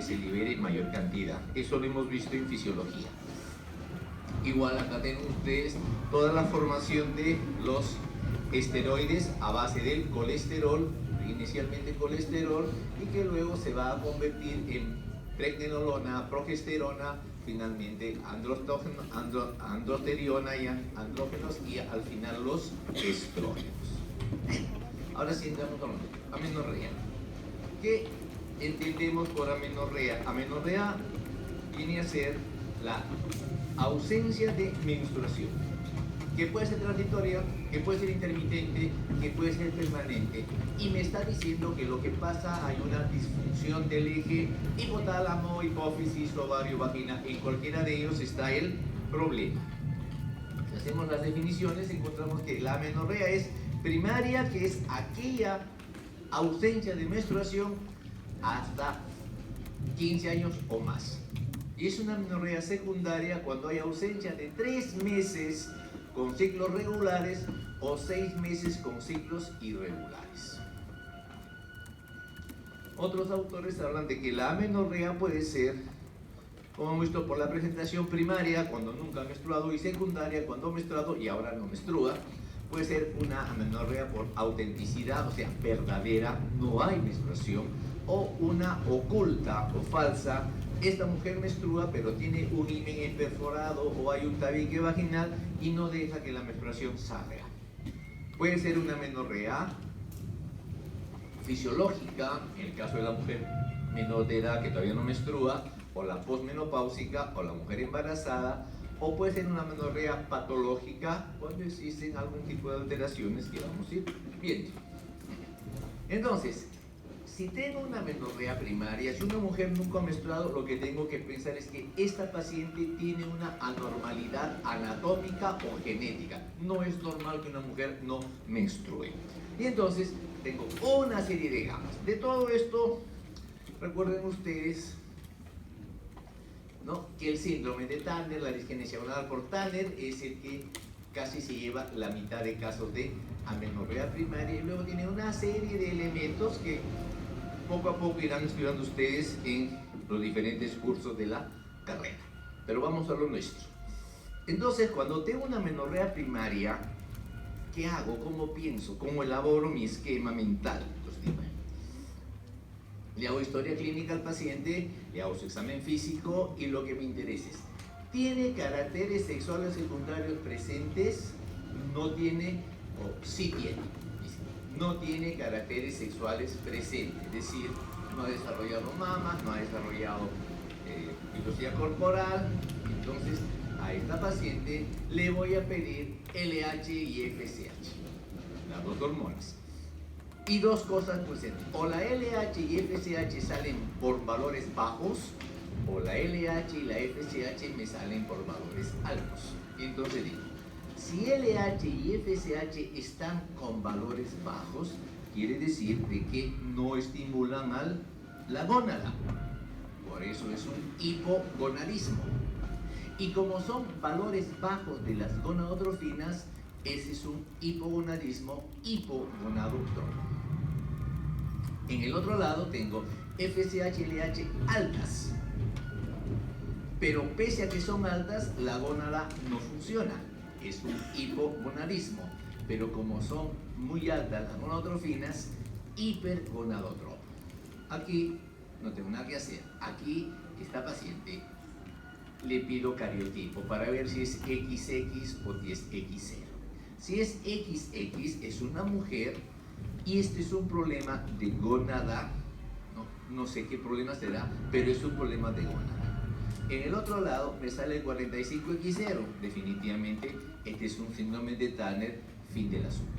se libere mayor cantidad. Eso lo hemos visto en fisiología. Igual acá tienen ustedes toda la formación de los esteroides a base del colesterol, inicialmente colesterol, y que luego se va a convertir en pregnenolona, progesterona, finalmente androstenediona y andrógenos, y al final los estrógenos. Ahora sí entramos a amenorrea. ¿Qué entendemos por amenorrea? Amenorrea viene a ser la ausencia de menstruación, que puede ser transitoria, que puede ser intermitente, que puede ser permanente, y me está diciendo que lo que pasa, hay una disfunción del eje hipotálamo, hipófisis, ovario, vagina. En cualquiera de ellos está el problema. Si hacemos las definiciones, encontramos que la amenorrea es primaria, que es aquella ausencia de menstruación hasta 15 años o más. Y es una amenorrea secundaria cuando hay ausencia de 3 meses con ciclos regulares o 6 meses con ciclos irregulares. Otros autores hablan de que la amenorrea puede ser, como hemos visto, por la presentación primaria, cuando nunca ha menstruado, y secundaria, cuando ha menstruado y ahora no menstrua. Puede ser una amenorrea por autenticidad, o sea, verdadera, no hay menstruación, o una oculta o falsa. Esta mujer menstrua pero tiene un himen perforado o hay un tabique vaginal y no deja que la menstruación salga. Puede ser una amenorrea fisiológica, en el caso de la mujer menor de edad que todavía no menstrua, o la posmenopáusica, o la mujer embarazada, o puede ser una amenorrea patológica cuando existen algún tipo de alteraciones que vamos a ir viendo. Entonces, si tengo una amenorrea primaria, si una mujer nunca ha menstruado, lo que tengo que pensar es que esta paciente tiene una anormalidad anatómica o genética. No es normal que una mujer no menstrue. Y entonces tengo una serie de gamas. De todo esto, recuerden ustedes, ¿no?, que el síndrome de Tanner, la disgenesia gonadal por Tanner, es el que casi se lleva la mitad de casos de amenorrea primaria, y luego tiene una serie de elementos que poco a poco irán estudiando ustedes en los diferentes cursos de la carrera. Pero vamos a lo nuestro. Entonces, cuando tengo una amenorrea primaria, ¿qué hago? ¿Cómo pienso? ¿Cómo elaboro mi esquema mental? Le hago historia clínica al paciente, le hago su examen físico y lo que me interesa es, ¿tiene caracteres sexuales secundarios presentes? No tiene, o sí tiene. No tiene caracteres sexuales presentes, es decir, no ha desarrollado mamas, no ha desarrollado pilosidad corporal. Entonces, a esta paciente le voy a pedir LH y FSH, las dos hormonas. Y dos cosas pueden ser, o la LH y FSH salen por valores bajos, o la LH y la FSH me salen por valores altos. Entonces digo, si LH y FSH están con valores bajos, quiere decir de que no estimulan la gónada. Por eso es un hipogonadismo. Y como son valores bajos de las gonadotrofinas, ese es un hipogonadismo hipogonadotrófico. En el otro lado tengo FSH y LH altas. Pero pese a que son altas, la gónada no funciona. Es un hipogonadismo, pero como son muy altas las gonadotrofinas, hipergonadotrópico. Aquí no tengo nada que hacer. Aquí, esta paciente, le pido cariotipo para ver si es XX o si es X0. Si es XX, es una mujer y este es un problema de gónada. No sé qué problema será, pero es un problema de gónada. En el otro lado me sale el 45X0. Definitivamente este es un síndrome de Tanner, fin del asunto.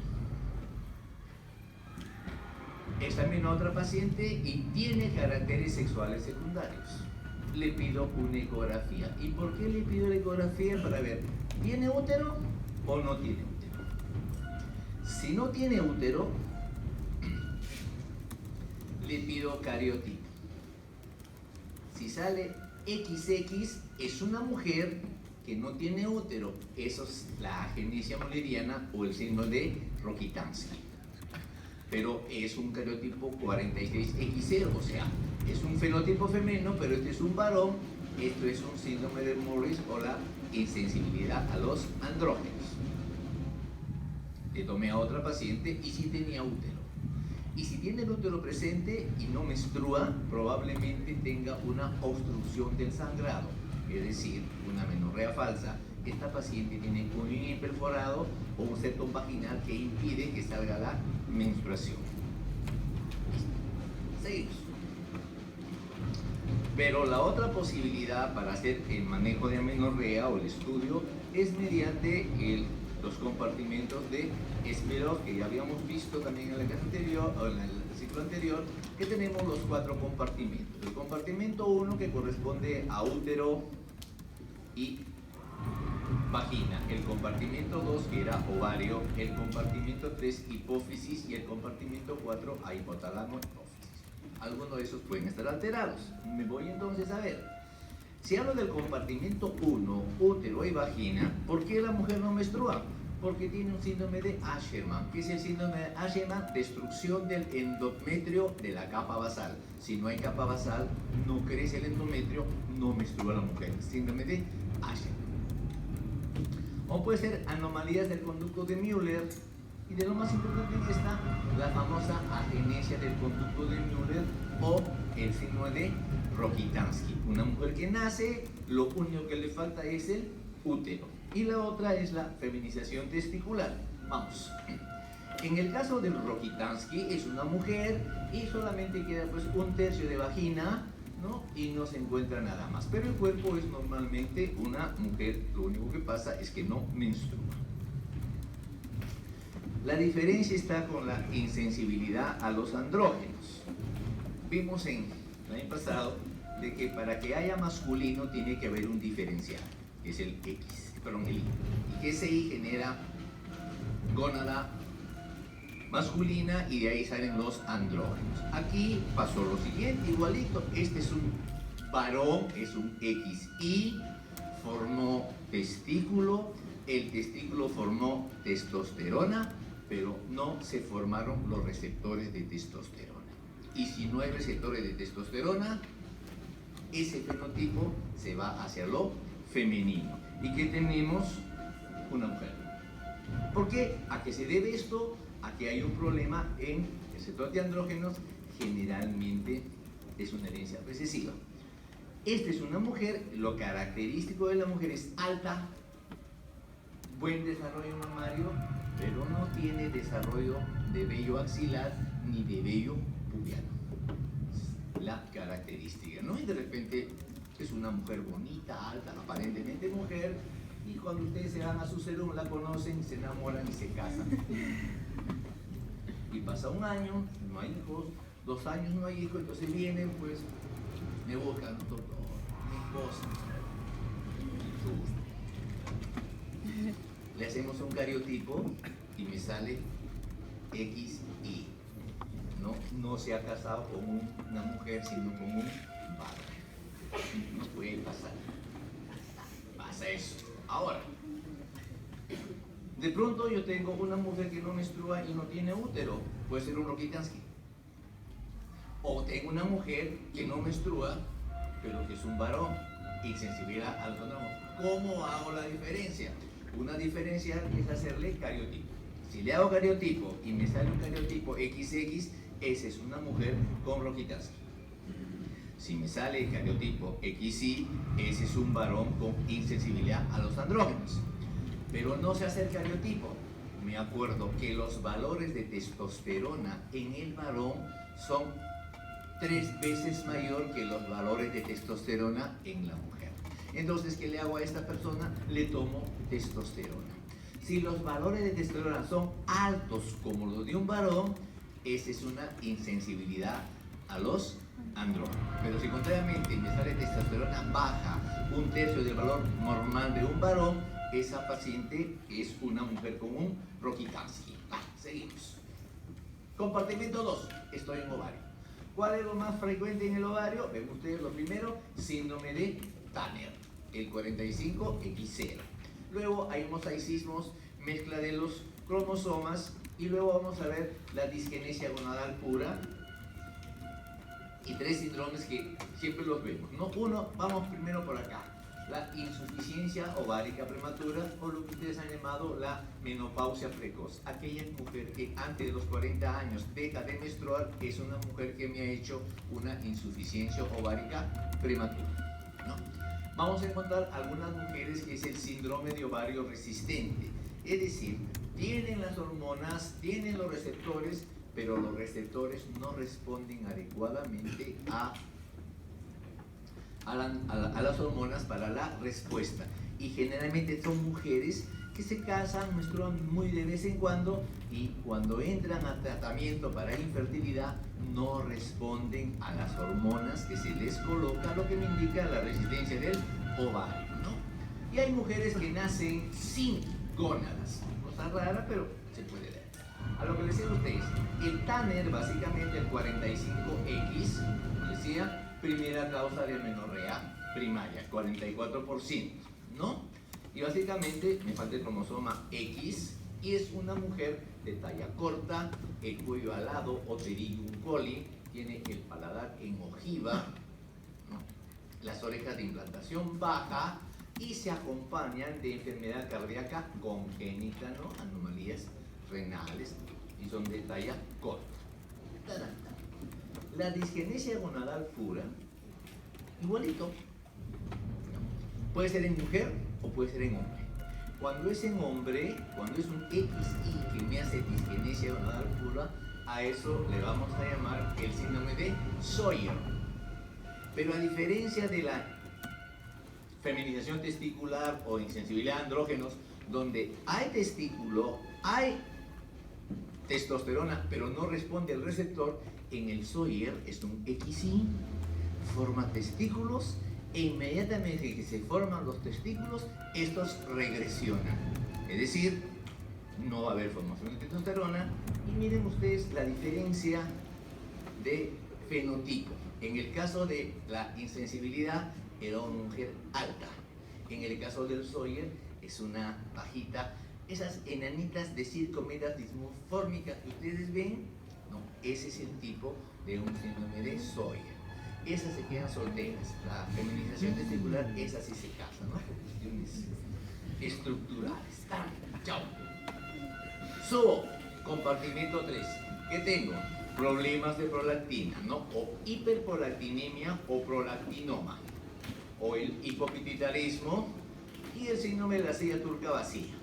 Examino a otra paciente y tiene caracteres sexuales secundarios. Le pido una ecografía. ¿Y por qué le pido la ecografía? Para ver, ¿tiene útero o no tiene útero? Si no tiene útero, le pido cariotipo. Si sale XX, es una mujer que no tiene útero. Eso es la agenesia mulleriana o el síndrome de Rokitansky. Pero es un cariotipo 46X0, o sea, es un fenotipo femenino, pero este es un varón. Esto es un síndrome de Morris o la insensibilidad a los andrógenos. Le tomé a otra paciente y sí tenía útero. Y si tiene el útero presente y no menstrua, probablemente tenga una obstrucción del sangrado, es decir, una menorrea falsa. Esta paciente tiene un índice perforado o un septum vaginal que impide que salga la menstruación. Seguimos. Pero la otra posibilidad para hacer el manejo de amenorrea o el estudio es mediante los compartimentos de Esmirov, que ya habíamos visto también en la clase anterior, o en el ciclo anterior, que tenemos los 4 compartimentos. El compartimento 1 que corresponde a útero y vagina, el compartimento 2 que era ovario, el compartimento 3 hipófisis y el compartimento 4 a hipotálamo hipófisis. Algunos de esos pueden estar alterados. Me voy entonces a ver. Si hablo del compartimento 1, útero y vagina, ¿por qué la mujer no menstrua? Porque tiene un síndrome de Asherman. ¿Qué es el síndrome de Asherman? Destrucción del endometrio de la capa basal. Si no hay capa basal, no crece el endometrio, no menstrua la mujer. Síndrome de Asherman. O puede ser anomalías del conducto de Müller. Y de lo más importante en esta, la famosa agenesia del conducto de Müller o el síndrome de Rokitansky. Una mujer que nace, lo único que le falta es el útero. Y la otra es la feminización testicular. Vamos. En el caso del Rokitansky es una mujer y solamente queda pues un tercio de vagina, ¿no? Y no se encuentra nada más. Pero el cuerpo es normalmente una mujer. Lo único que pasa es que no menstrua. La diferencia está con la insensibilidad a los andrógenos. Vimos el año pasado de que para que haya masculino tiene que haber un diferencial, que es el X, perdón, el Y. Y que ese Y genera gónada masculina y de ahí salen los andrógenos. Aquí pasó lo siguiente, igualito. Este es un varón, es un XY, formó testículo, el testículo formó testosterona, pero no se formaron los receptores de testosterona. Y si no hay receptores de testosterona, ese fenotipo se va hacia lo femenino. ¿Y qué tenemos? Una mujer. ¿Por qué? ¿A qué se debe esto? A que hay un problema en el receptor de andrógenos, generalmente es una herencia recesiva. Esta es una mujer, lo característico de la mujer es alta, buen desarrollo mamario, pero no tiene desarrollo de vello axilar ni de vello pubiano. La característica, ¿no? Y de repente es una mujer bonita, alta, aparentemente mujer, y cuando ustedes se van a su salón la conocen, se enamoran y se casan. Y pasa un año, no hay hijos, 2 años no hay hijos, entonces vienen, pues, me buscan, doctor, mi esposa, le hacemos un cariotipo y me sale XY. No se ha casado con una mujer, sino con un varón. No puede pasar. Pasa eso. Ahora, de pronto yo tengo una mujer que no menstrua y no tiene útero. Puede ser un Rokitansky. O tengo una mujer que no menstrua, pero que es un varón. Insensibilidad a los andrógenos. ¿Cómo hago la diferencia? Una diferencia es hacerle cariotipo. Si le hago cariotipo y me sale un cariotipo XX, esa es una mujer con Rokitansky. Si me sale el cariotipo XY, ese es un varón con insensibilidad a los andrógenos. Pero no se hace el cariotipo. Me acuerdo que los valores de testosterona en el varón son 3 veces mayor que los valores de testosterona en la mujer. Entonces, ¿qué le hago a esta persona? Le tomo testosterona. Si los valores de testosterona son altos como los de un varón, esa es una insensibilidad a los andrógenos. Pero si contrariamente me sale testosterona baja, 1/3 del valor normal de un varón, esa paciente es una mujer con un Rokitansky. Seguimos. Compartimento 2, estoy en ovario. ¿Cuál es lo más frecuente en el ovario? Ven ustedes lo primero, síndrome de Tanner, el 45X0. Luego hay mosaicismos, mezcla de los cromosomas, y luego vamos a ver la disgenesia gonadal pura y 3 síndromes que siempre los vemos, ¿no? Uno, vamos primero por acá, la insuficiencia ovárica prematura, o lo que ustedes han llamado la menopausia precoz. Aquella mujer que antes de los 40 años deja de menstruar es una mujer que me ha hecho una insuficiencia ovárica prematura, ¿no? Vamos a encontrar algunas mujeres que es el síndrome de ovario resistente, es decir, tienen las hormonas, tienen los receptores, pero los receptores no responden adecuadamente a las hormonas para la respuesta. Y generalmente son mujeres que se casan, menstruan muy de vez en cuando, y cuando entran a tratamiento para infertilidad no responden a las hormonas que se les coloca, lo que me indica la resistencia del ovario, ¿no? Y hay mujeres que nacen sin gónadas, cosa rara, pero se puede ver. A lo que les decía a ustedes, el Tanner, básicamente el 45X, como decía, primera causa de amenorrea primaria, 44%, ¿no? Y básicamente me falta el cromosoma X, y es una mujer de talla corta, el cuello alado o pterygium coli, tiene el paladar en ojiva, ¿no? Las orejas de implantación baja, y se acompañan de enfermedad cardíaca congénita, ¿no? Anomalías renales, y son de talla corta. La disgenesia gonadal pura, igualito, puede ser en mujer o puede ser en hombre. Cuando es en hombre, cuando es un XY que me hace disgenesia gonadal pura, a eso le vamos a llamar el síndrome de Sawyer. Pero a diferencia de la feminización testicular o insensibilidad a andrógenos, donde hay testículo, hay testosterona, pero no responde al receptor, en el Sawyer es un XY, forma testículos, e inmediatamente que se forman los testículos, estos regresionan. Es decir, no va a haber formación de testosterona, y miren ustedes la diferencia de fenotipo. En el caso de la insensibilidad, era una mujer alta. En el caso del Sawyer, es una bajita. Esas enanitas de circo medias dismorfórmicas que ustedes ven, no, ese es el tipo de un síndrome de Sawyer. Esas se quedan solteras. La feminización testicular, esas sí se casan, ¿no? Por cuestiones estructurales. Chao. Subo, compartimento 3. ¿Qué tengo? Problemas de prolactina, ¿no? O hiperprolactinemia o prolactinoma, o el hipopituitarismo y el síndrome de la silla turca vacía.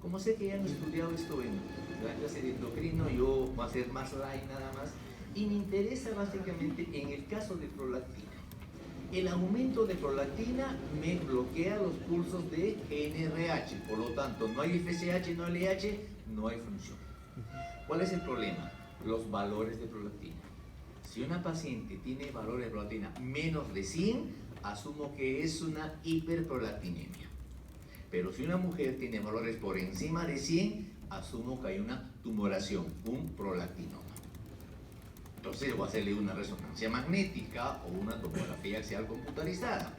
Como sé que ya han estudiado esto en la clase de endocrino, yo voy a hacer más light nada más, y me interesa básicamente en el caso de prolactina. El aumento de prolactina me bloquea los pulsos de GnRH, por lo tanto no hay FSH, no hay LH, no hay función. ¿Cuál es el problema? Los valores de prolactina. Si una paciente tiene valores de prolactina menos de 100, asumo que es una hiperprolactinemia. Pero si una mujer tiene valores por encima de 100, asumo que hay una tumoración, un prolactinoma. Entonces voy a hacerle una resonancia magnética o una tomografía axial computarizada.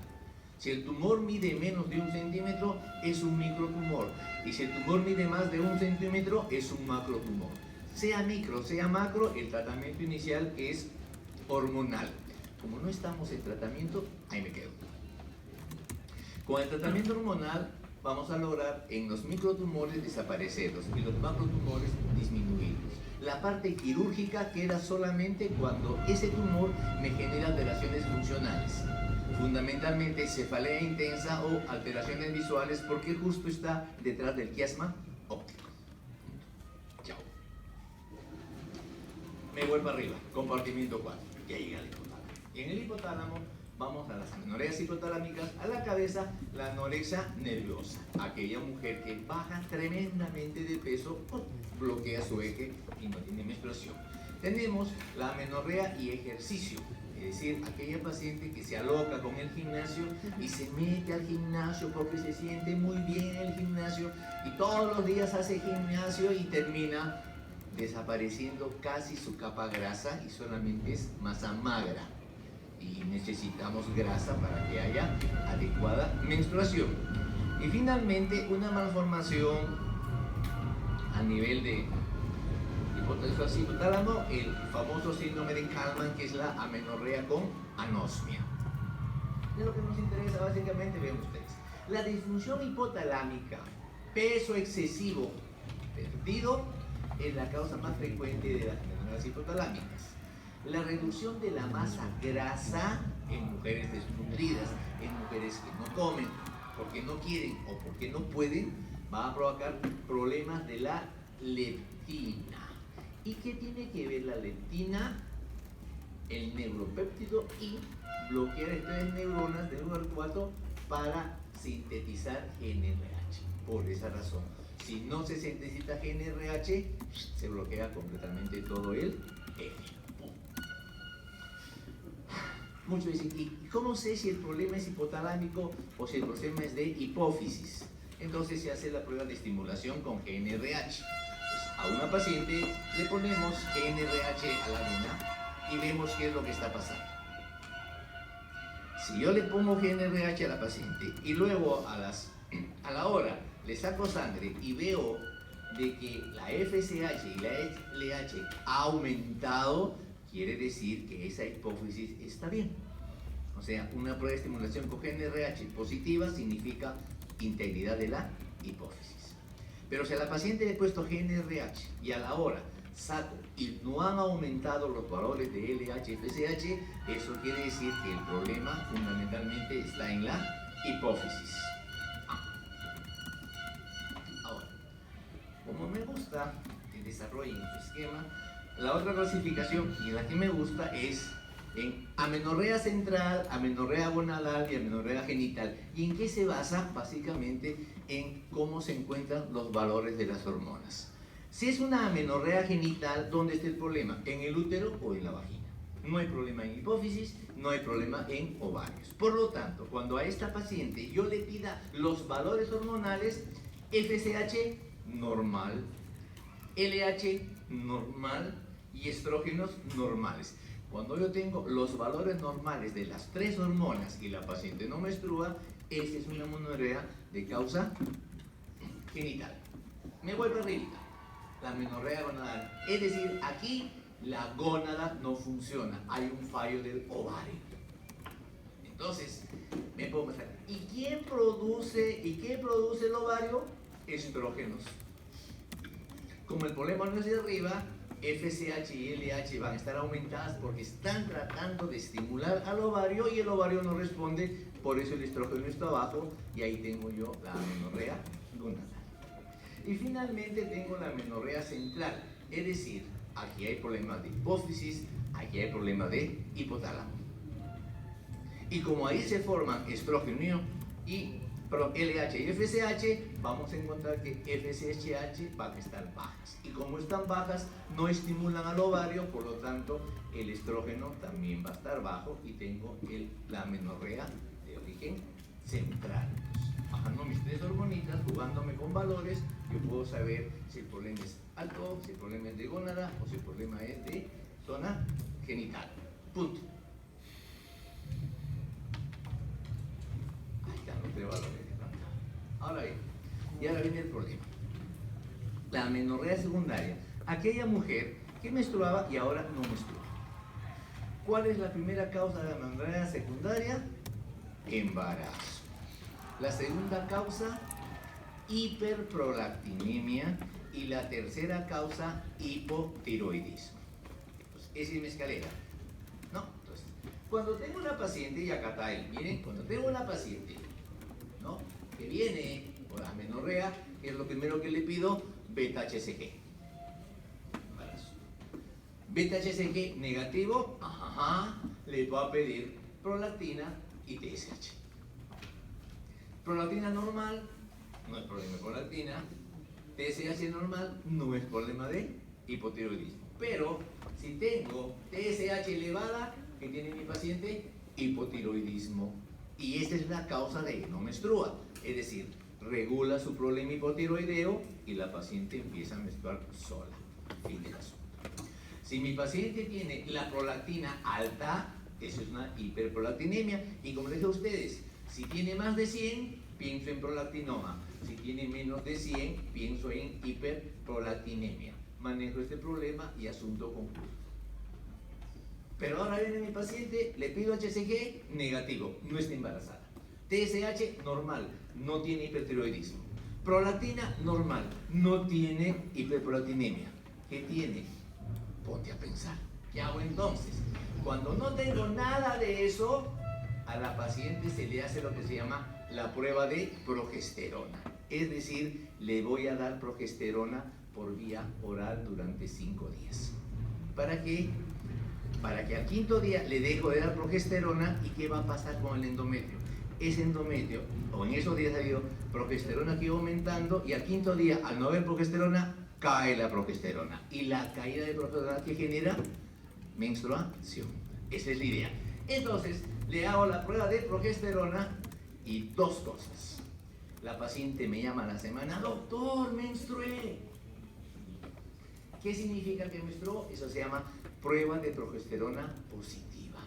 Si el tumor mide menos de 1 centímetro, es un microtumor. Y si el tumor mide más de 1 centímetro, es un macrotumor. Sea micro, sea macro, el tratamiento inicial es hormonal. Como no estamos en tratamiento, ahí me quedo. Con el tratamiento hormonal vamos a lograr en los microtumores desaparecerlos y los macrotumores disminuirlos. La parte quirúrgica queda solamente cuando ese tumor me genera alteraciones funcionales, fundamentalmente cefalea intensa o alteraciones visuales, porque justo está detrás del quiasma óptico. Chao. Me vuelvo arriba, compartimiento 4, ya llega al hipotálamo. Y en el hipotálamo vamos a las amenorreas hipotalámicas, a la cabeza la anorexia nerviosa, aquella mujer que baja tremendamente de peso, bloquea su eje y no tiene menstruación. Tenemos la amenorrea y ejercicio, es decir, aquella paciente que se aloca con el gimnasio y se mete al gimnasio porque se siente muy bien en el gimnasio y todos los días hace gimnasio y termina desapareciendo casi su capa grasa y solamente es masa magra. Y necesitamos grasa para que haya adecuada menstruación. Y finalmente una malformación a nivel de hipotálamo, el famoso síndrome de Kallmann, que es la amenorrea con anosmia. Es lo que nos interesa básicamente, ven ustedes. La disfunción hipotalámica, peso excesivo perdido, es la causa más frecuente de las amenorreas hipotalámicas. La reducción de la masa grasa en mujeres desnutridas, en mujeres que no comen, porque no quieren o porque no pueden, va a provocar problemas de la leptina. ¿Y qué tiene que ver la leptina? El neuropéptido y bloquear estas neuronas del olfato para sintetizar GNRH. Por esa razón, si no se sintetiza GNRH, se bloquea completamente todo el eje. Muchos dicen, ¿y cómo sé si el problema es hipotalámico o si el problema es de hipófisis? Entonces se hace la prueba de estimulación con GNRH. Pues a una paciente le ponemos GNRH a la vena y vemos qué es lo que está pasando. Si yo le pongo GNRH a la paciente y luego a la hora le saco sangre y veo de que la FSH y la LH ha aumentado, quiere decir que esa hipófisis está bien. O sea, una prueba de estimulación con GNRH positiva significa integridad de la hipófisis. Pero si a la paciente le he puesto GNRH y a la hora saco y no han aumentado los valores de LH y FSH, eso quiere decir que el problema fundamentalmente está en la hipófisis. Ahora, como me gusta que desarrollen su esquema, la otra clasificación y la que me gusta es en amenorrea central, amenorrea gonadal y amenorrea genital. ¿Y en qué se basa? Básicamente en cómo se encuentran los valores de las hormonas. Si es una amenorrea genital, ¿dónde está el problema? ¿En el útero o en la vagina? No hay problema en hipófisis, no hay problema en ovarios. Por lo tanto, cuando a esta paciente yo le pida los valores hormonales, FSH normal, LH normal y estrógenos normales. Cuando yo tengo los valores normales de las tres hormonas y la paciente no menstrua, esa es una amenorrea de causa genital. Me voy para arriba. La amenorrea gonadal. Es decir, aquí la gónada no funciona. Hay un fallo del ovario. Entonces, me puedo pensar, ¿y qué produce el ovario? Estrógenos. Como el problema no es de arriba, FSH y LH van a estar aumentadas porque están tratando de estimular al ovario y el ovario no responde, por eso el estrógeno está abajo y ahí tengo yo la amenorrea gonadal. Y finalmente tengo la amenorrea central, es decir, aquí hay problemas de hipófisis, aquí hay problemas de hipotálamo. Y como ahí se forman estrógeno y LH y FSH, vamos a encontrar que FSH van a estar bajas. Y como están bajas, no estimulan al ovario, por lo tanto, el estrógeno también va a estar bajo y tengo la amenorrea de origen central. Bajando mis tres hormonitas, jugándome con valores, yo puedo saber si el problema es alto, si el problema es de gónada o si el problema es de zona genital. Punto. Ahí están los tres valores. Ahora bien, y ahora viene el problema. La amenorrea secundaria, aquella mujer que menstruaba y ahora no menstrua. ¿Cuál es la primera causa de la amenorrea secundaria? Embarazo. La segunda causa, hiperprolactinemia. Y la tercera causa, hipotiroidismo. Pues, esa es mi escalera. ¿No? Entonces, cuando tengo una paciente, y acá está él, miren, cuando tengo una paciente, ¿no?, que viene por amenorrea, que es lo primero que le pido, beta-HCG. Beta-HCG negativo, le voy a pedir prolactina y TSH. Prolactina normal, no es problema de prolactina. TSH normal, no es problema de hipotiroidismo. Pero si tengo TSH elevada, ¿qué tiene mi paciente? Hipotiroidismo. Y esta es la causa de que no menstrua. Es decir, regula su problema hipotiroideo y la paciente empieza a menstruar sola. Fin del asunto. Si mi paciente tiene la prolactina alta, eso es una hiperprolactinemia. Y como les dije a ustedes, si tiene más de 100, pienso en prolactinoma. Si tiene menos de 100, pienso en hiperprolactinemia. manejo este problema y asunto concluido. Pero ahora viene mi paciente, le pido HCG, negativo, no está embarazada. TSH, normal, no tiene hipertiroidismo. Prolactina, normal, no tiene hiperprolactinemia. ¿Qué tiene? Ponte a pensar. ¿Qué hago entonces? Cuando no tengo nada de eso, a la paciente se le hace lo que se llama la prueba de progesterona. Es decir, le voy a dar progesterona por vía oral durante 5 días. ¿Para qué? Para que al 5.º día le dejo de dar progesterona. ¿Y qué va a pasar con el endometrio? Ese endometrio, o en esos días ha habido progesterona que iba aumentando, y al 5.º día, al no haber progesterona, cae la progesterona. Y la caída de progesterona que genera menstruación. Esa es la idea. Entonces, le hago la prueba de progesterona y 2 cosas. La paciente me llama a la semana, doctor, menstrué. ¿Qué significa que menstruó? Eso se llama prueba de progesterona positiva.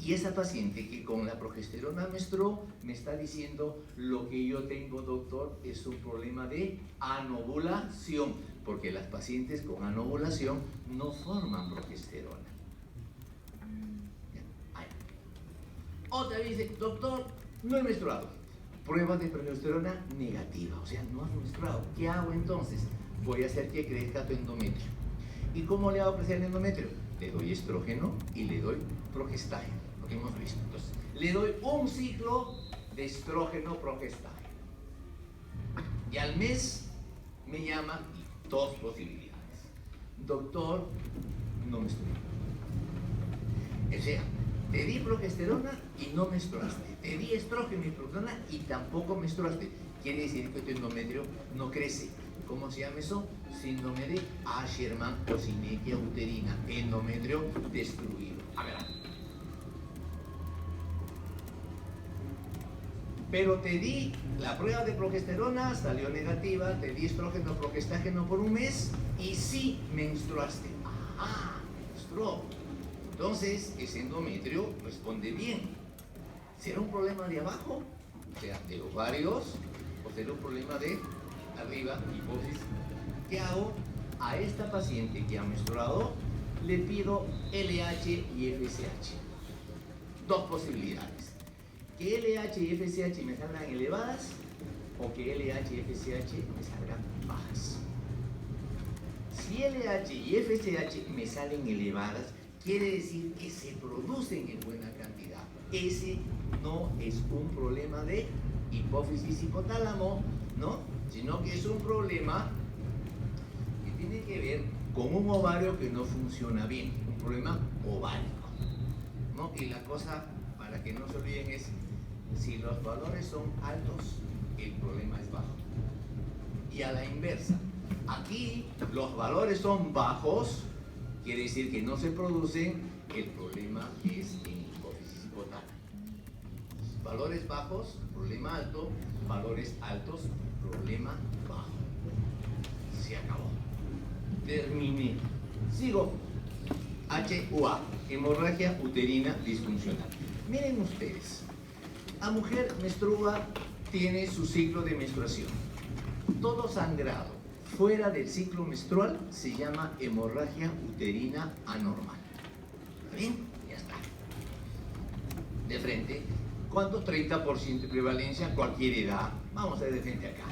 Y esa paciente que con la progesterona menstruó me está diciendo, lo que yo tengo, doctor, es un problema de anovulación, porque las pacientes con anovulación no forman progesterona. Otra dice, doctor, no he menstruado. Prueba de progesterona negativa, o sea, no has menstruado. ¿Qué hago entonces? Voy a hacer que crezca tu endometrio. ¿Y cómo le hago crecer el endometrio? Le doy estrógeno y le doy progestágeno, lo que hemos visto. Entonces, le doy un ciclo de estrógeno-progestágeno. Y al mes me llama, y 2 posibilidades. Doctor, no menstrué. O sea, te di progesterona y no menstruaste. Te di estrógeno y progesterona y tampoco menstruaste. Quiere decir que tu endometrio no crece. ¿Cómo se llama eso? Síndrome de Asherman o sinequia uterina. Endometrio destruido. A ver. Pero te di la prueba de progesterona, salió negativa, te di estrógeno, progestágeno por un mes y sí menstruaste. Ajá, menstruó. Entonces, ese endometrio responde bien. ¿Será un problema de abajo? O sea, de los ovarios, o será un problema de arriba, hipófisis. ¿Qué hago? A esta paciente que ha menstruado le pido LH y FSH. 2 posibilidades. Que LH y FSH me salgan elevadas o que LH y FSH me salgan bajas. Si LH y FSH me salen elevadas, quiere decir que se producen en buena cantidad. Ese no es un problema de hipófisis hipotálamo, ¿no? Sino que es un problema que tiene que ver con un ovario que no funciona bien, un problema ovárico, ¿no? Y la cosa, para que no se olviden, es si los valores son altos, el problema es bajo. Y a la inversa, aquí los valores son bajos, quiere decir que no se producen, el problema es en hipófisis hipotálamo. Valores bajos, problema alto, valores altos, problema bajo. Se acabó. Terminé. Sigo. HUA, hemorragia uterina disfuncional. Miren ustedes, la mujer menstrua, tiene su ciclo de menstruación. Todo sangrado fuera del ciclo menstrual se llama hemorragia uterina anormal. ¿Está bien? Ya está. De frente, ¿cuánto? 30% de prevalencia, cualquier edad. Vamos a ver de frente acá,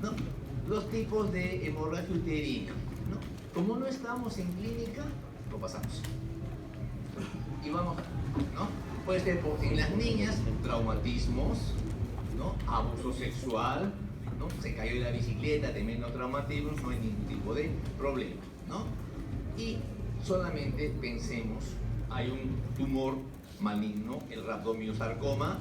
¿no? Los tipos de hemorragia uterina, ¿no? Como no estamos en clínica, lo pasamos. Y vamos, ¿no? Puede ser en las niñas, traumatismos, ¿no? Abuso sexual, ¿no? Se cayó de la bicicleta, de menos traumatismos, no hay ningún tipo de problema, ¿no? Y solamente pensemos, hay un tumor maligno, el rhabdomyosarcoma,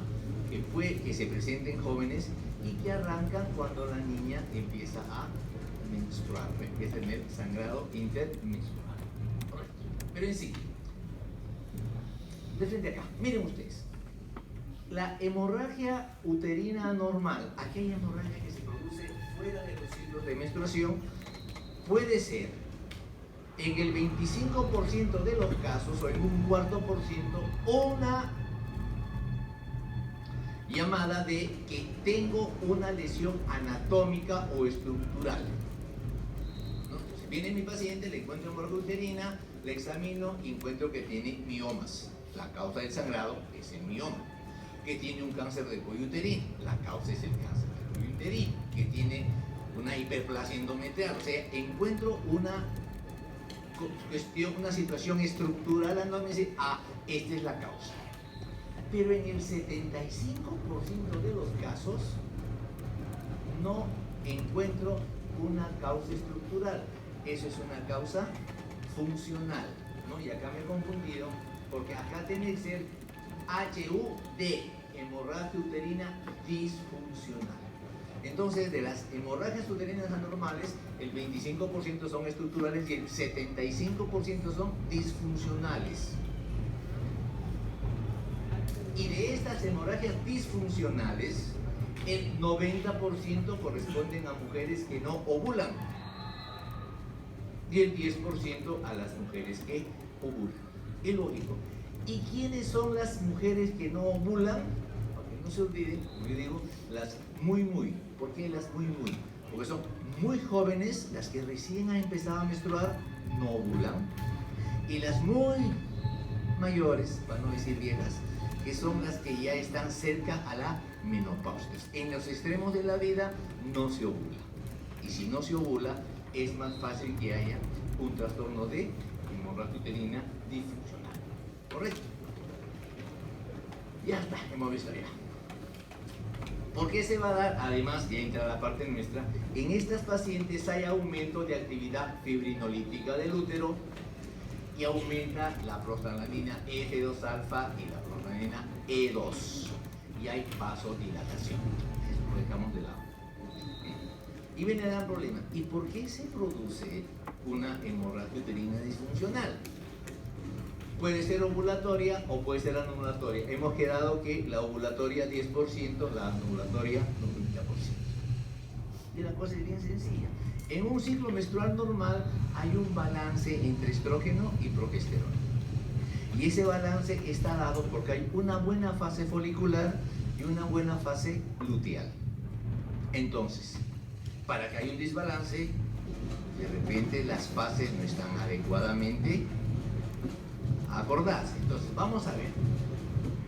que se presenta en jóvenes y que arranca cuando la niña empieza a menstruar, empieza a tener sangrado intermenstrual. Correcto. Pero en sí, de frente acá, miren ustedes, la hemorragia uterina normal, aquella hemorragia que se produce fuera de los ciclos de menstruación, puede ser en el 25% de los casos o en un 4% una llamada de que tengo una lesión anatómica o estructural, ¿no? Entonces, viene mi paciente, le encuentro hemorragia uterina, le examino y encuentro que tiene miomas. La causa del sangrado es el mioma. Que tiene un cáncer de cuello uterino, la causa es el cáncer de cuello uterino. Que tiene una hiperplasia endometrial, o sea, encuentro una cuestión, una situación estructural, ando a decir, esta es la causa. Pero en el 75% de los casos no encuentro una causa estructural, eso es una causa funcional, ¿no? Y acá me he confundido, porque acá tiene que ser HUD, hemorragia uterina disfuncional. Entonces, de las hemorragias uterinas anormales, el 25% son estructurales y el 75% son disfuncionales. Y de estas hemorragias disfuncionales, el 90% corresponden a mujeres que no ovulan y el 10% a las mujeres que ovulan. Es lógico. ¿Y quiénes son las mujeres que no ovulan? Para que no se olviden, yo digo las muy. ¿Por qué las muy? Porque son muy jóvenes, las que recién han empezado a menstruar no ovulan, y las muy mayores, para no decir viejas, que son las que ya están cerca a la menopausia. En los extremos de la vida no se ovula, y si no se ovula es más fácil que haya un trastorno de hemorragia uterina disfuncional. ¿Correcto? Ya está, hemos visto ya. ¿Por qué se va a dar? Además, ya entra la parte nuestra, en estas pacientes hay aumento de actividad fibrinolítica del útero y aumenta la prostaglandina F2 alfa y la prostaglandina E2 y hay vasodilatación. Eso lo dejamos de lado. Y viene el gran problema. ¿Y por qué se produce una hemorragia uterina disfuncional? Puede ser ovulatoria o puede ser anovulatoria. Hemos quedado que la ovulatoria 10%, la anovulatoria 90%. Y la cosa es bien sencilla. En un ciclo menstrual normal hay un balance entre estrógeno y progesterona. Y ese balance está dado porque hay una buena fase folicular y una buena fase luteal. Entonces, para que haya un desbalance, de repente las fases no están adecuadamente acordadas. Entonces, vamos a ver.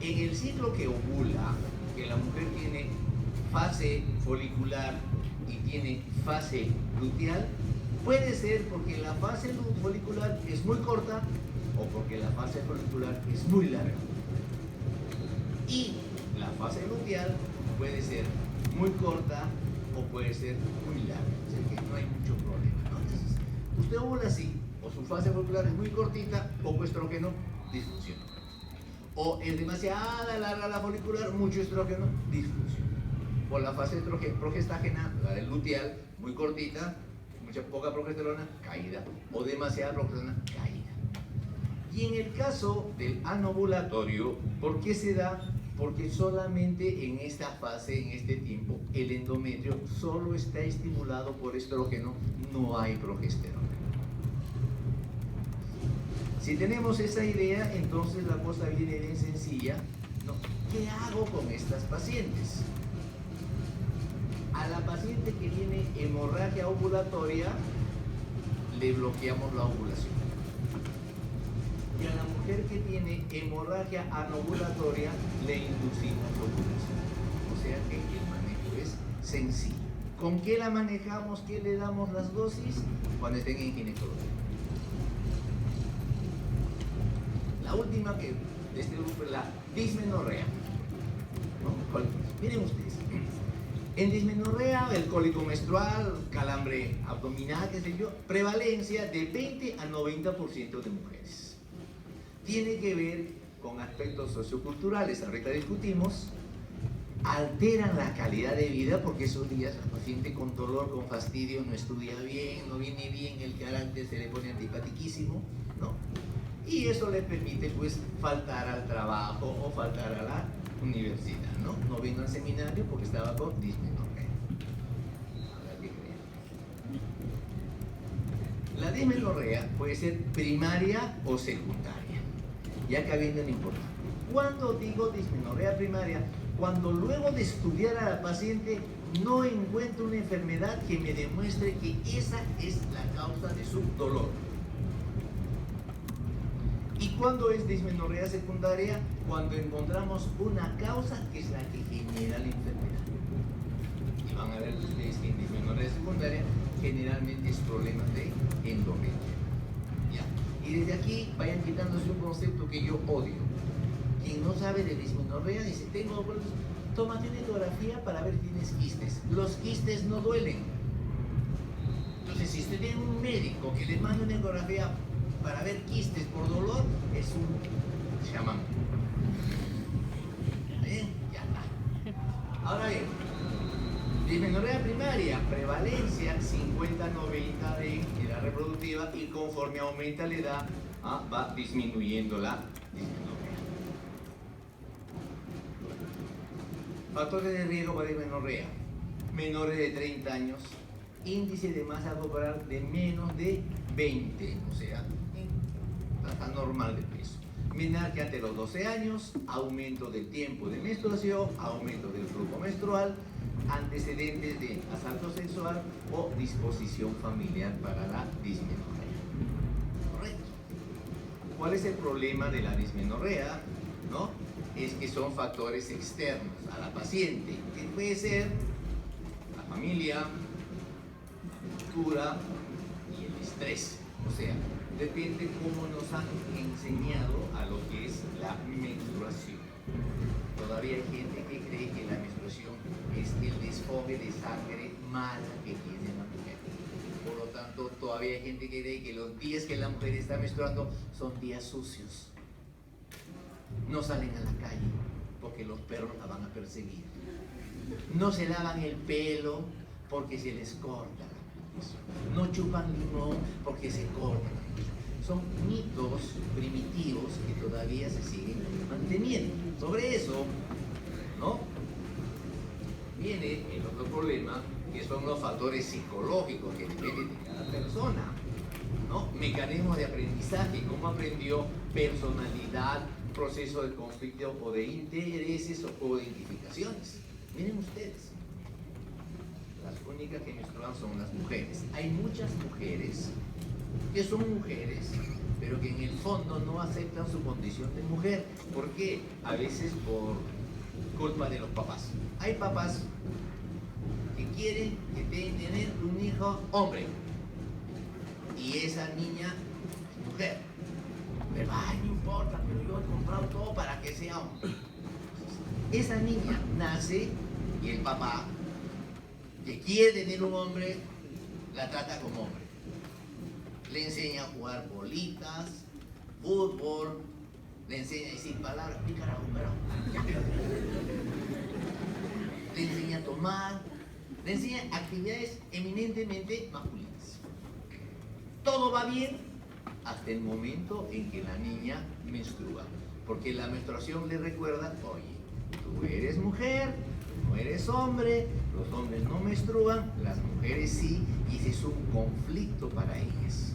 En el ciclo que ovula, que la mujer tiene fase folicular y tiene fase luteal, puede ser porque la fase folicular es muy corta o porque la fase folicular es muy larga. Y la fase luteal puede ser muy corta o puede ser muy larga. O sea que no hay mucho problema, ¿no? Entonces, usted ovula así, o su fase folicular es muy cortita, poco estrógeno, disfunción. O es demasiada larga la folicular, mucho estrógeno, disfunción. O la fase progestágena, la del luteal, muy cortita, poca progesterona, caída. O demasiada progesterona, caída. Y en el caso del anovulatorio, ¿por qué se da? Porque solamente en esta fase, en este tiempo, el endometrio solo está estimulado por estrógeno, no hay progesterona. Si tenemos esa idea, entonces la cosa viene bien sencilla, ¿no? ¿Qué hago con estas pacientes? A la paciente que tiene hemorragia ovulatoria, le bloqueamos la ovulación. Y a la mujer que tiene hemorragia anovulatoria, le inducimos la ovulación. O sea que el manejo es sencillo. ¿Con qué la manejamos? ¿Qué le damos las dosis? Cuando estén en ginecología. La última que de este grupo es la dismenorrea. ¿No? Miren ustedes. En dismenorrea, el cólico menstrual, calambre abdominal, qué sé yo, prevalencia de 20 a 90% de mujeres. Tiene que ver con aspectos socioculturales, ahorita discutimos, alteran la calidad de vida porque esos días la paciente con dolor, con fastidio, no estudia bien, no viene bien, el carácter se le pone antipatiquísimo, ¿no? Y eso le permite pues faltar al trabajo o faltar a la universidad, ¿no? No vino al seminario porque estaba con dismenorrea. A ver qué creen. La dismenorrea puede ser primaria o secundaria. Ya que habiendo no importa. ¿Cuándo digo dismenorrea primaria? cuando luego de estudiar a la paciente no encuentro una enfermedad que me demuestre que esa es la causa de su dolor. ¿Y cuándo es dismenorrea secundaria? Cuando encontramos una causa que es la que genera la enfermedad. Y van a ver ustedes que en dismenorrea secundaria generalmente es problemas de endometrio. ¿Ya? Y desde aquí vayan quitándose un concepto que yo odio. Quien no sabe de dismenorrea dice, tómate una ecografía para ver si tienes quistes. Los quistes no duelen. Entonces, si usted tiene un médico que le manda una ecografía para ver quistes por dolor, es un chamán. ¿Está bien? Ya está. Ahora bien, dismenorrea primaria, prevalencia 50-90 de edad reproductiva, y conforme aumenta la edad, va disminuyendo la dismenorrea. Factores de riesgo para dismenorrea: menores de 30 años, índice de masa corporal de menos de 20, o sea, tasa normal de peso. Menarquia ante los 12 años, aumento del tiempo de menstruación, aumento del flujo menstrual, antecedentes de asalto sexual o disposición familiar para la dismenorrea. ¿Correcto? ¿Cuál es el problema de la dismenorrea? ¿No? Es que son factores externos a la paciente, que puede ser la familia, la cultura y el estrés. O sea, depende cómo nos han enseñado a lo que es la menstruación. Todavía hay gente que cree que la menstruación es el desfogue de sangre mala que tiene la mujer. Por lo tanto, todavía hay gente que cree que los días que la mujer está menstruando son días sucios. No salen a la calle porque los perros la van a perseguir. No se lavan el pelo porque se les corta la menstruación. No chupan limón porque se corta la menstruación. Son mitos primitivos que todavía se siguen manteniendo. Sobre eso, ¿no?, viene el otro problema, que son los factores psicológicos que dependen de cada persona, ¿no? Mecanismos de aprendizaje, cómo aprendió, personalidad, proceso de conflicto o de intereses o de identificaciones. Miren ustedes, las únicas que menstruan son las mujeres. Hay muchas mujeres que son mujeres, pero que en el fondo no aceptan su condición de mujer. ¿Por qué? A veces por culpa de los papás. Hay papás que quieren tener un hijo hombre y esa niña es mujer. Pero, ay, no importa, pero yo he comprado todo para que sea hombre. Esa niña nace y el papá, que quiere tener un hombre, la trata como hombre. Le enseña a jugar bolitas, fútbol, le enseña a decir palabras, carajo. Le enseña a tomar, le enseña actividades eminentemente masculinas. Todo va bien hasta el momento en que la niña menstrua, porque la menstruación le recuerda, oye, tú eres mujer, no eres hombre, los hombres no menstruan, las mujeres sí, y ese es un conflicto para ellas.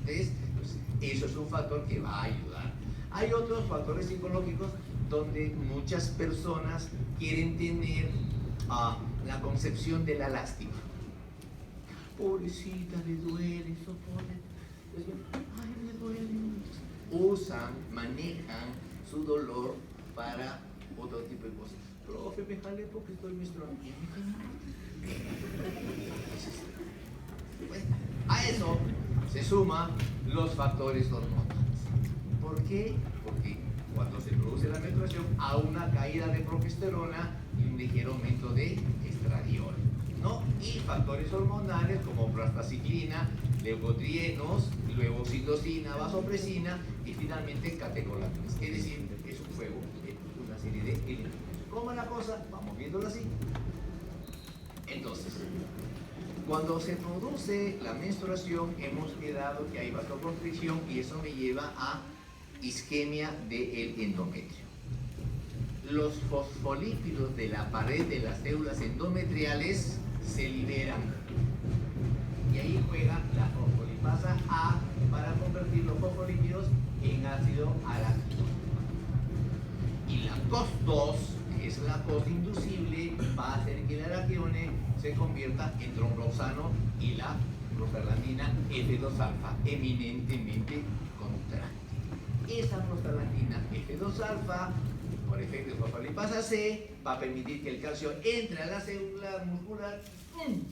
Entonces, pues, eso es un factor que va a ayudar. Hay otros factores psicológicos donde muchas personas quieren tener la concepción de la lástima. Pobrecita, le duele, soporte. Ay, me duele. Usan, manejan su dolor para otro tipo de cosas. Profe, me jalé porque estoy menstruando. Bueno, a eso se suman los factores hormonales. ¿Por qué? Porque cuando se produce la menstruación, a una caída de progesterona y un ligero aumento de estradiol, ¿no? Y factores hormonales como prostaciclina, leucotrienos, luego oxitocina, vasopresina y finalmente catecolaminas. Es decir, es un juego de una serie de elementos. ¿Cómo es la cosa? Vamos viéndolo así. Entonces, cuando se produce la menstruación, hemos quedado que hay vasoconstricción y eso me lleva a isquemia del endometrio. Los fosfolípidos de la pared de las células endometriales se liberan y ahí juega la fosfolipasa A para convertir los fosfolípidos en ácido aláctico. Y la COS2, que es la cosinducible va a hacer que la araquione se convierta en tromboxano y la prostaglandina F2-alfa, eminentemente contractil. Esa prostaglandina F2-alfa, por efecto de fosfolipasa C, va a permitir que el calcio entre a la célula muscular,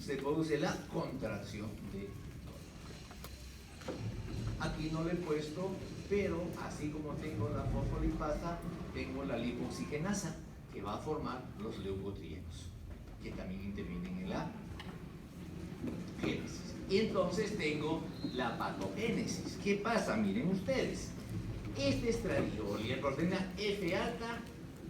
se produce la contracción de aquí no lo he puesto, pero así como tengo la fosfolipasa, tengo la lipoxigenasa, que va a formar los leucotrienos, que también intervienen en la génesis. Y entonces tengo la patogénesis. ¿Qué pasa? Miren ustedes. Este estradiol y la proteína F alta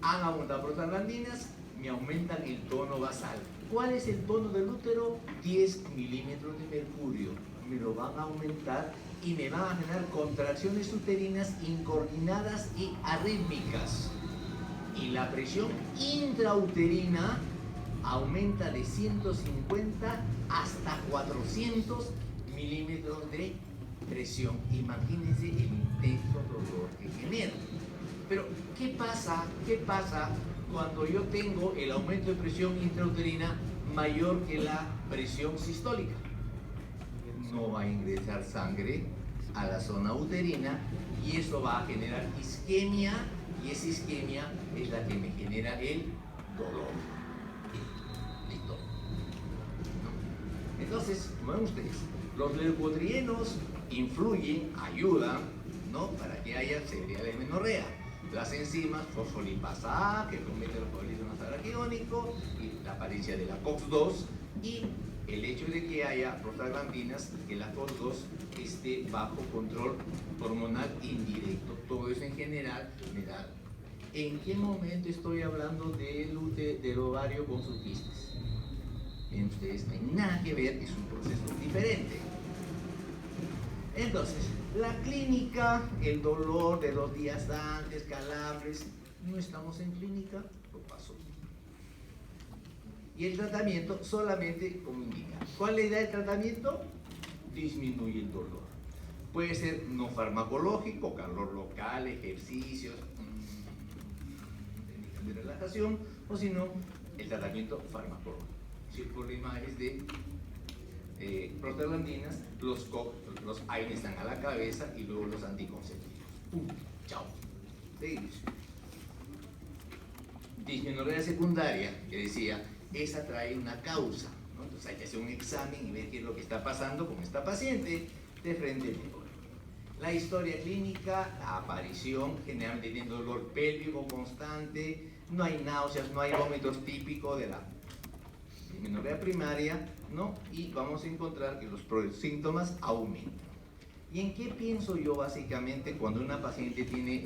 han aumentado prostaglandinas, me aumentan el tono basal. ¿Cuál es el tono del útero? 10 milímetros de mercurio. Me lo van a aumentar y me van a generar contracciones uterinas incoordinadas y arrítmicas. Y la presión intrauterina aumenta de 150 hasta 400 milímetros de presión. Imagínense el intenso dolor que genera. Pero, ¿qué pasa? ¿Qué pasa cuando yo tengo el aumento de presión intrauterina mayor que la presión sistólica? No va a ingresar sangre a la zona uterina y eso va a generar isquemia, y esa isquemia es la que me genera el dolor. ¿Listo? ¿No? Entonces, como ven ustedes, los leucotrienos influyen, ayudan, ¿no?, para que haya severidad de menorrea. Las enzimas fosfolipasa A, que cometen el polígono araquiónico, y la apariencia de la COX-2, y el hecho de que haya prostaglandinas, que la COX-2 esté bajo control hormonal indirecto. Todo eso en general me da. ¿En qué momento estoy hablando del ovario con sus quistes? Bien, ustedes, no hay nada que ver, es un proceso diferente. Entonces, la clínica, el dolor de 2 días antes, calambres, no estamos en clínica, lo pasó. Y el tratamiento solamente como indica. ¿Cuál es la idea del tratamiento? Disminuye el dolor. Puede ser no farmacológico, calor local, ejercicios, técnicas de relajación, o si no, el tratamiento farmacológico. Si el problema es de prostaglandinas, los AINE están a la cabeza y luego los anticonceptivos. Chao. Seguimos. Dismenorrea secundaria, que decía, esa trae una causa, ¿no? Entonces hay que hacer un examen y ver qué es lo que está pasando con esta paciente de frente al médico. La historia clínica, la aparición, generalmente tiene dolor pélvico constante, no hay náuseas, no hay vómitos típicos de la dismenorrea primaria, ¿no? Y vamos a encontrar que los síntomas aumentan. ¿Y en qué pienso yo básicamente cuando una paciente tiene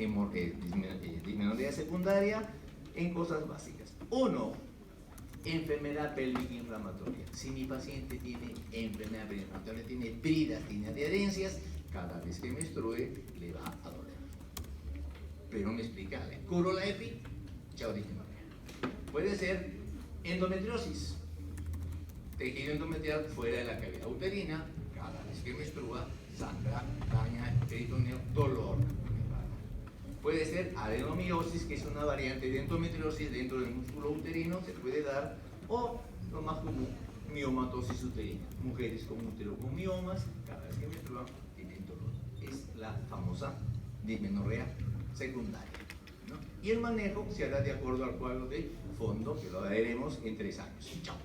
dismenorrea secundaria? En cosas básicas. 1, enfermedad pélvica inflamatoria. Si mi paciente tiene enfermedad pélvica inflamatoria, tiene bridas, tiene adherencias, cada vez que menstrue le va a doler. Pero me explica, le curo la EPI, chao dismenorrea. Puede ser endometriosis, tejido endometrial fuera de la cavidad uterina, cada vez que menstrua, sangra, daña el peritoneo, dolor. Puede ser adenomiosis, que es una variante de endometriosis dentro del músculo uterino, se puede dar, o lo más común, miomatosis uterina. Mujeres con útero con miomas, cada vez que menstruan, tienen dolor. Es la famosa dismenorrea secundaria, ¿no? Y el manejo se hará de acuerdo al cuadro de fondo, que lo veremos en 3 años. Chao.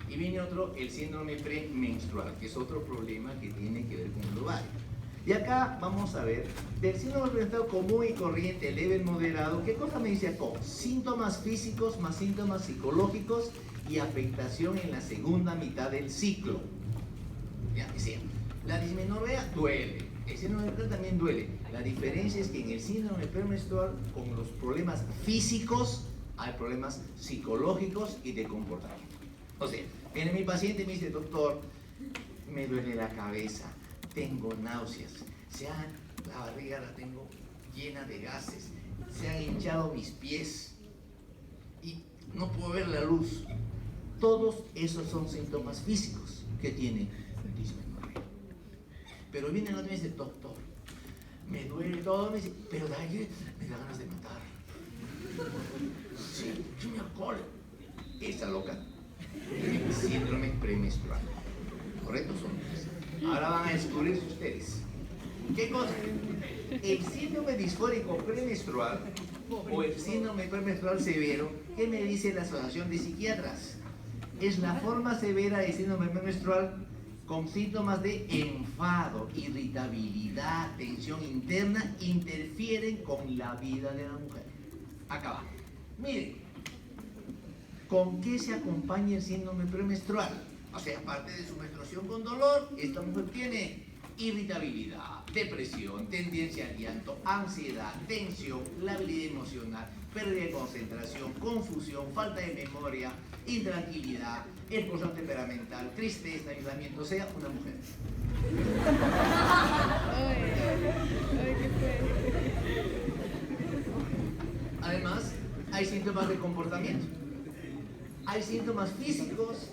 Y viene otro, el síndrome premenstrual, que es otro problema que tiene que ver con el ovario. Y acá vamos a ver, del síndrome premenstrual común y corriente, leve, moderado, ¿qué cosa me dice acá? Síntomas físicos más síntomas psicológicos y afectación en la segunda mitad del ciclo. Ya decía, la dismenorrea duele, el síndrome premenstrual también duele. La diferencia es que en el síndrome premenstrual, con los problemas físicos, hay problemas psicológicos y de comportamiento. O sea, viene mi paciente y me dice, doctor, me duele la cabeza, tengo náuseas, la barriga la tengo llena de gases, se han hinchado mis pies y no puedo ver la luz. Todos esos son síntomas físicos que tiene dismenorrea. Pero viene el otro y me dice, doctor, me duele todo, me dice, pero de ahí me da ganas de matar. El síndrome disfórico premenstrual o el síndrome premenstrual severo, ¿qué me dice la Asociación de Psiquiatras? Es la forma severa del síndrome premenstrual con síntomas de enfado, irritabilidad, tensión interna, interfieren con la vida de la mujer. Acá va. Miren, ¿con qué se acompaña el síndrome premenstrual? O sea, aparte de su menstruación con dolor, esta mujer tiene irritabilidad, depresión, tendencia al llanto, ansiedad, tensión, labilidad emocional, pérdida de concentración, confusión, falta de memoria, intranquilidad, explosión temperamental, tristeza, aislamiento, o sea, una mujer. Además, hay síntomas de comportamiento. Hay síntomas físicos,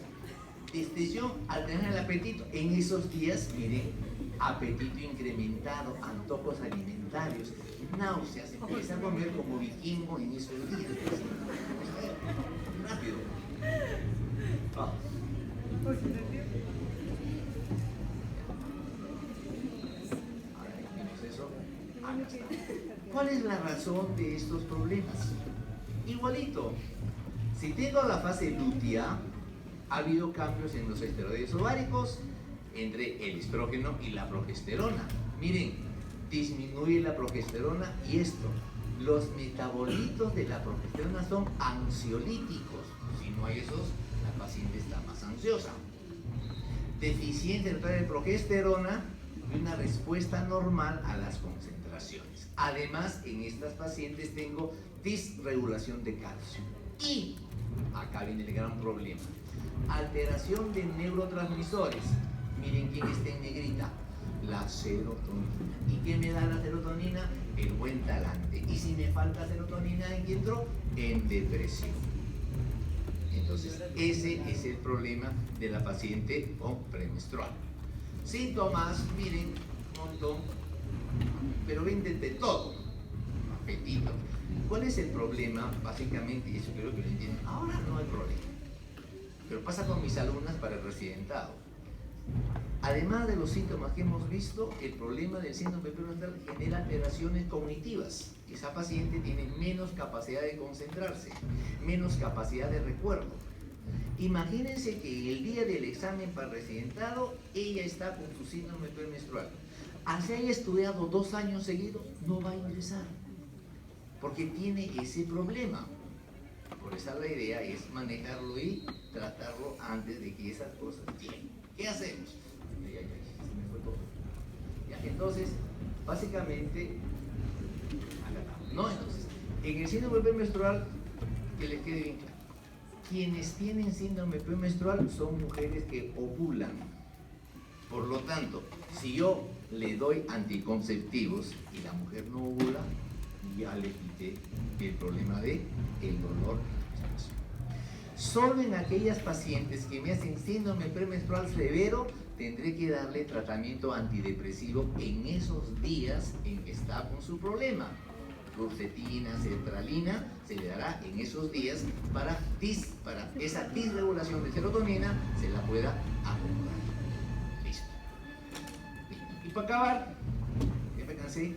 distensión, alteración del apetito. En esos días, miren, apetito incrementado, antojos alimentarios, náuseas, empieza a comer como vikingo en esos días. Rápido. Ah. ¿Cuál es la razón de estos problemas? Igualito, si tengo la fase lútea, ha habido cambios en los esteroides ováricos entre el estrógeno y la progesterona. Miren, disminuye la progesterona y esto, los metabolitos de la progesterona son ansiolíticos. Si no hay esos, la paciente está más ansiosa. Deficiente en de progesterona y una respuesta normal a las concentraciones. Además, en estas pacientes tengo disregulación de calcio. Y acá viene el gran problema. Alteración de neurotransmisores. Miren quién está en negrita. La serotonina. ¿Y qué me da la serotonina? El buen talante. Y si me falta serotonina, ¿en qué entro? En depresión. Entonces, ese es el problema de la paciente con premenstrual. Síntomas, miren, un montón, pero venden de todo. Apetito. ¿Cuál es el problema? Básicamente, y eso creo que lo entienden, ahora no hay problema. Pero pasa con mis alumnas para el residentado. Además de los síntomas que hemos visto, el problema del síndrome premenstrual genera alteraciones cognitivas. Esa paciente tiene menos capacidad de concentrarse, menos capacidad de recuerdo. Imagínense que el día del examen para el residentado, ella está con su síndrome premenstrual. Así haya estudiado 2 años seguidos, no va a ingresar, porque tiene ese problema. Por eso la idea es manejarlo y tratarlo antes de que esas cosas lleguen. ¿Qué hacemos? Ya, se me fue todo. Ya, entonces, básicamente, ¿no? Entonces, en el síndrome premenstrual, que les quede bien claro, quienes tienen síndrome premenstrual son mujeres que ovulan. Por lo tanto, si yo le doy anticonceptivos y la mujer no ovula, ya le quité el problema de el dolor. Solo en aquellas pacientes que me hacen síndrome premenstrual severo, tendré que darle tratamiento antidepresivo en esos días en que está con su problema. Fluoxetina, sertralina, se le dará en esos días para esa disregulación de serotonina se la pueda acomodar. Listo. Y para acabar, ya me cansé,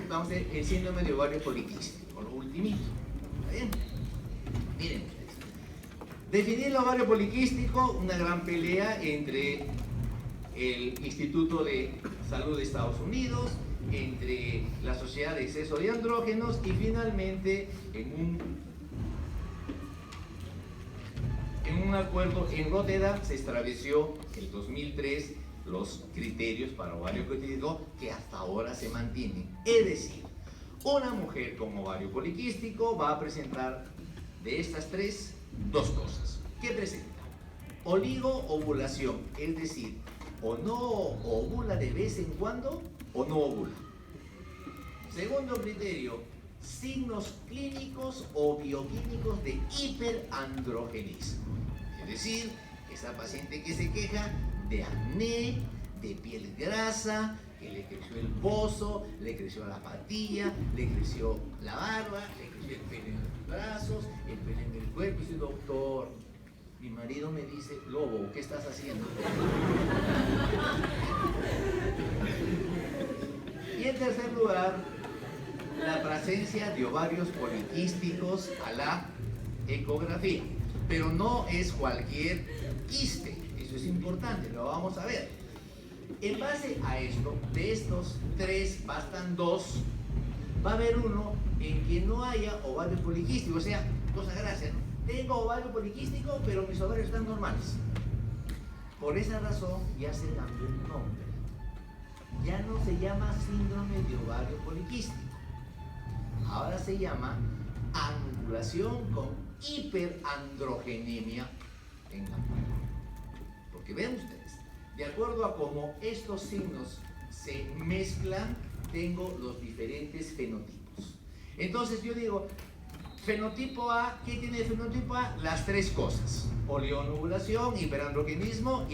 vamos a ver el síndrome de ovario poliquístico, lo ultimito. ¿Está bien? Miren ustedes. Definir el ovario poliquístico, una gran pelea entre el Instituto de Salud de Estados Unidos, entre la Sociedad de Exceso de Andrógenos y finalmente en un acuerdo en Rotterdam se estableció en el 2003 los criterios para ovario poliquístico que hasta ahora se mantienen. Es decir, una mujer con ovario poliquístico va a presentar de estas tres 2 cosas. ¿Qué presenta? Oligoovulación, es decir, o no ovula de vez en cuando o no ovula. Segundo criterio, signos clínicos o bioquímicos de hiperandrogenismo. Es decir, esa paciente que se queja de acné, de piel grasa, que le creció el bozo, le creció la patilla, le creció la barba, le creció el pelo en los brazos, el pelo en el cuerpo. Y dice, doctor, mi marido me dice, Lobo, ¿qué estás haciendo? Y Y en tercer lugar, la presencia de ovarios poliquísticos a la ecografía. Pero no es cualquier quiste, eso es importante, lo vamos a ver. En base a esto, de estos 3 bastan 2, va a haber uno en que no haya ovario poliquístico, o sea, cosa gracia, ¿no? Tengo ovario poliquístico, pero mis ovarios están normales. Por esa razón ya se cambió el nombre. Ya no se llama síndrome de ovario poliquístico. Ahora se llama angulación con hiperandrogenemia en la mujer. Porque vean ustedes, de acuerdo a cómo estos signos se mezclan, tengo los diferentes fenotipos. Entonces yo digo, fenotipo A, ¿qué tiene el fenotipo A? Las 3 cosas: polionovulación, hiperandrogenismo